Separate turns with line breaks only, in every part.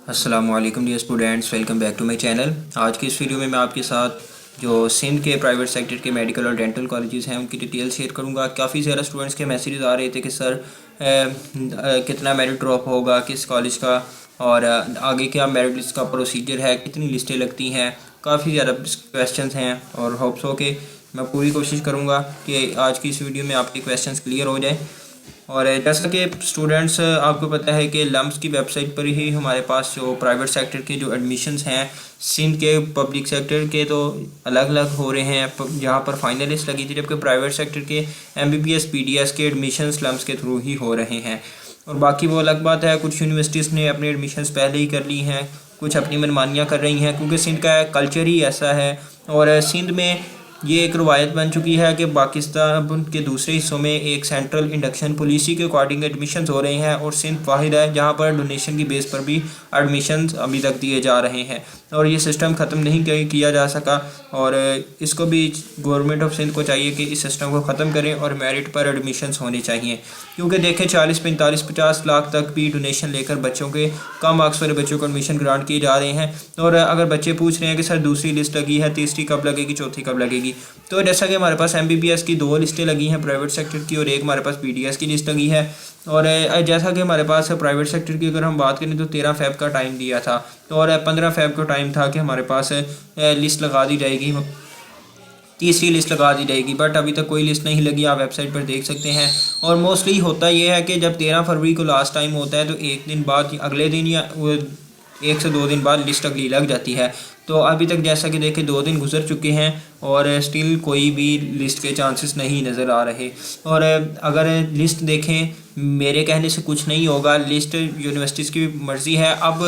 अस्सलाम वालेकुम dear students, welcome back to my channel. आज के इस वीडियो में मैं आपके साथ जो सिंध के प्राइवेट सेक्टर के मेडिकल और डेंटल कॉलेजेस हैं उनकी डिटेल शेयर करूंगा। काफ़ी ज़्यादा स्टूडेंट्स के मैसेजेस आ रहे थे कि सर कितना मेरिट ड्रॉप होगा किस कॉलेज का, और आगे क्या मेरिट लिस्ट का प्रोसीजर है, कितनी लिस्टें लगती हैं। काफ़ी ज़्यादा क्वेश्चंस हैं और होप्स हो के मैं पूरी कोशिश करूँगा कि आज की इस वीडियो में आपके क्वेश्चंस क्लियर हो जाए। और जैसा कि स्टूडेंट्स आपको पता है कि लम्स की वेबसाइट पर ही हमारे पास जो प्राइवेट सेक्टर के जो एडमिशन्स हैं सिंध के पब्लिक सेक्टर के तो अलग अलग हो रहे हैं, जहाँ पर फाइनलिस्ट लगी थी, जबकि प्राइवेट सेक्टर के MBBS PDS के एडमिशन्स लम्स के थ्रू ही हो रहे हैं। और बाकी वो अलग बात है, कुछ यूनिवर्सिटीज़ ने अपने एडमिशन्स पहले ही कर ली हैं, कुछ अपनी मनमानियाँ कर रही हैं, क्योंकि सिंध का कल्चर ही ऐसा है। और सिंध में ये एक रवायत बन चुकी है कि पाकिस्तान के दूसरे हिस्सों में एक सेंट्रल इंडक्शन पॉलिसी के अकॉर्डिंग एडमिशन्स हो रहे हैं, और सिंध वाहिद है जहाँ पर डोनेशन की बेस पर भी एडमिशन्स अभी तक दिए जा रहे हैं। और ये सिस्टम ख़त्म नहीं किया जा सका, और इसको भी गवर्नमेंट ऑफ सिंध को चाहिए कि इस सिस्टम को ख़त्म करें और मेरिट पर एडमिशन्स होने चाहिए। क्योंकि देखें 40, 45, 50 लाख तक भी डोनेशन लेकर बच्चों के कम मार्क्स वाले बच्चों को एडमिशन ग्रांट किए जा रहे हैं। और अगर बच्चे पूछ रहे हैं कि सर दूसरी लिस्ट लगी है, तीसरी कब लगेगी, चौथी कब लगेगी, तो जैसा कि हमारे पास MBBS की 2 लिस्टें लगी हैं प्राइवेट सेक्टर की, और एक हमारे पास PDS की लिस्ट लगी है। और जैसा कि हमारे पास प्राइवेट सेक्टर की अगर हम बात करें तो 13 फ़रवरी का टाइम दिया था, तो और 15 फ़रवरी का टाइम था कि हमारे पास लिस्ट लगा दी जाएगी, तीसरी लिस्ट लगा दी जाएगी। बट अभी तक कोई लिस्ट नहीं लगी, आप वेबसाइट पर देख सकते हैं। और मोस्टली होता ये है कि जब 13 फरवरी को लास्ट टाइम होता है तो एक दिन बाद, अगले दिन या 1 से 2 दिन बाद लिस्ट अगली लग जाती है। तो अभी तक जैसा कि देखें 2 दिन गुजर चुके हैं और स्टिल कोई भी लिस्ट के चांसेस नहीं नज़र आ रहे। और अगर लिस्ट देखें, मेरे कहने से कुछ नहीं होगा, लिस्ट यूनिवर्सिटीज़ की मर्ज़ी है। अब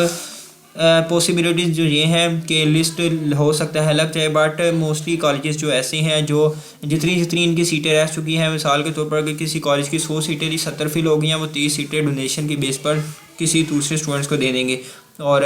पॉसिबिलिटीज़ जो ये हैं कि लिस्ट हो सकता है लग जाए, बट मोस्टली कॉलेजेस जो ऐसे हैं जो जितनी इनकी सीटें रह चुकी हैं, मिसाल के तौर पर अगर किसी कॉलेज की 100 सीटें थी, 70 फिल हो गई हैं, वो 30 सीटें डोनेशन की बेस पर किसी दूसरे स्टूडेंट्स को दे देंगे। और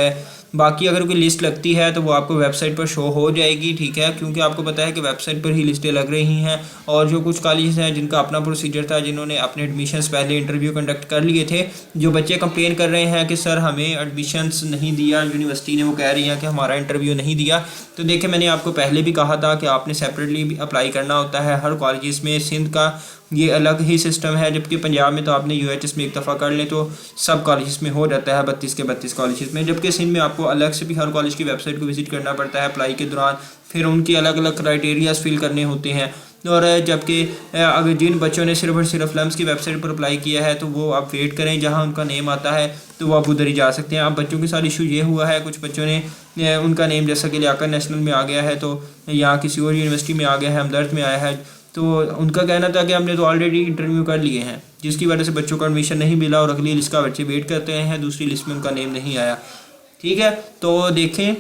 बाकी अगर कोई लिस्ट लगती है तो वो आपको वेबसाइट पर शो हो जाएगी, ठीक है, क्योंकि आपको पता है कि वेबसाइट पर ही लिस्टें लग रही हैं। और जो कुछ कॉलेज हैं जिनका अपना प्रोसीजर था, जिन्होंने अपने एडमिशन्स पहले इंटरव्यू कंडक्ट कर लिए थे, जो बच्चे कंप्लेन कर रहे हैं कि सर हमें एडमिशन्स नहीं दिया यूनिवर्सिटी ने, वो कह रही हैं कि हमारा इंटरव्यू नहीं दिया, तो देखिए मैंने आपको पहले भी कहा था कि आपने सेपरेटली भी अप्लाई करना होता है हर कॉलेज में। सिंध का ये अलग ही सिस्टम है, जबकि पंजाब में तो आपने UHS में एक दफ़ा कर लें तो सब कॉलेज में हो जाता है, 32 के 32 कॉलेज में, जबकि सिंध में आपको अलग से भी हर कॉलेज की वेबसाइट को विजिट करना पड़ता है अप्लाई के दौरान, फिर उनकी अलग अलग क्राइटेरियाज फिल करने होते हैं। और जबकि अगर जिन बच्चों ने सिर्फ और सिर्फ लम्स की वेबसाइट पर अप्लाई किया है तो वो आप वेट करें, जहाँ उनका नेम आता है तो वो आप उधर ही जा सकते हैं। अब बच्चों के साथ इशू ये हुआ है, कुछ बच्चों ने उनका नेम जैसा कि लियाकत नेशनल में आ गया है, तो यहाँ किसी और यूनिवर्सिटी में आ गया है, हमदर्द में आया है, तो उनका कहना था कि हमने तो ऑलरेडी इंटरव्यू कर लिए हैं, जिसकी वजह से बच्चों को एडमिशन नहीं मिला और अगली लिस्ट का बच्चे वेट करते हैं, दूसरी लिस्ट में उनका नेम नहीं आया, ठीक है। तो देखें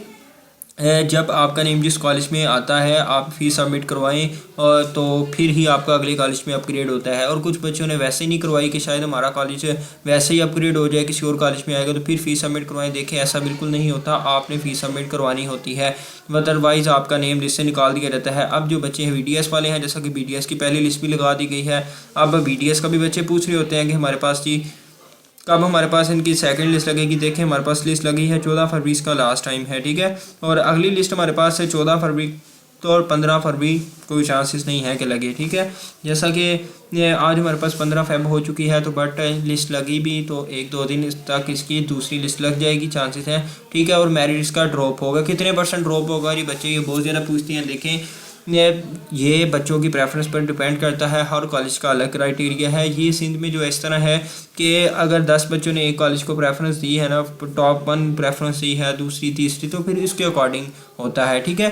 जब आपका नेम जिस कॉलेज में आता है आप फीस सबमिट करवाएं, और तो फिर ही आपका अगले कॉलेज में अपग्रेड होता है। और कुछ बच्चों ने वैसे ही नहीं करवाई कि शायद हमारा कॉलेज वैसे ही अपग्रेड हो जाए, किसी और कॉलेज में आएगा तो फिर फीस सबमिट करवाएं। देखें ऐसा बिल्कुल नहीं होता, आपने फ़ीस सबमिट करवानी होती है, अदरवाइज़ आपका नेम लिस्ट से निकाल दिया जाता है। अब जो बच्चे हैं BDS वाले हैं, जैसा कि BDS की पहली लिस्ट भी लगा दी गई है, अब BDS का भी बच्चे पूछ रहे होते हैं कि हमारे पास जी कब हमारे पास इनकी सेकंड लिस्ट लगेगी। देखें हमारे पास लिस्ट लगी है 14 फरवरी का लास्ट टाइम है, ठीक है, और अगली लिस्ट हमारे पास है 14 फरवरी, तो और 15 फरवरी कोई चांसेस नहीं है कि लगे, ठीक है। जैसा कि आज हमारे पास 15 फ़रवरी हो चुकी है, तो बट लिस्ट लगी भी तो 1-2 दिन तक इसकी दूसरी लिस्ट लग जाएगी, चांसेस हैं, ठीक है। और मेरिट इसका ड्रॉप होगा, कितने % ड्रॉप होगा ये बच्चे ये बहुत ज़्यादा पूछते हैं। देखें ये बच्चों की प्रेफरेंस पर डिपेंड करता है, हर कॉलेज का अलग क्राइटेरिया है। ये सिंध में जो इस तरह है कि अगर 10 बच्चों ने एक कॉलेज को प्रेफरेंस दी है ना, टॉप 1 प्रेफरेंस दी है, दूसरी तीसरी, तो फिर इसके अकॉर्डिंग होता है, ठीक है।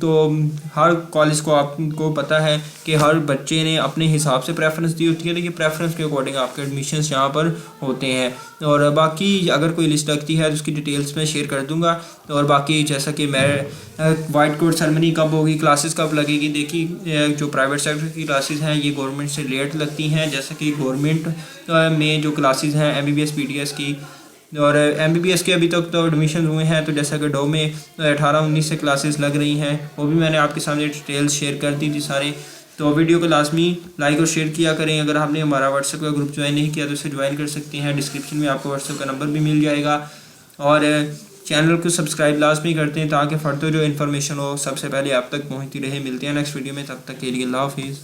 तो हर कॉलेज को आपको पता है कि हर बच्चे ने अपने हिसाब से प्रेफरेंस दी होती है, तो ये प्रेफरेंस के अकॉर्डिंग आपके एडमिशन्स यहाँ पर होते हैं। और बाकी अगर कोई लिस्ट लगती है तो उसकी डिटेल्स मैं शेयर कर दूँगा। और बाकी जैसा कि मैं वाइट कोट सेरेमनी कब होगी, क्लासेस कब लगेगी, देखिए जो प्राइवेट सेक्टर की क्लासेस हैं ये गवर्नमेंट से लेट लगती हैं, जैसा कि गवर्नमेंट में जो क्लासेस हैं MBBS PDS की, और MBBS के अभी तक तो एडमिशन हुए हैं, तो जैसा कि डो में 18-19 से क्लासेस लग रही हैं, वो भी मैंने आपके सामने डिटेल्स शेयर कर दी थी सारे। तो वीडियो को लाजमी लाइक और शेयर किया करें। अगर आपने हमारा व्हाट्सएप का ग्रुप ज्वाइन नहीं किया तो उसे ज्वाइन कर सकते हैं, डिस्क्रिप्शन में आपको व्हाट्सएप का नंबर भी मिल जाएगा। और चैनल को सब्सक्राइब लाजमी करते हैं ताकि फर्दर जो इन्फॉर्मेशन हो सबसे पहले आप तक पहुँचती रहे। मिलते हैं नेक्स्ट वीडियो में, तब तक के लिए अल्लाह हाफिज़।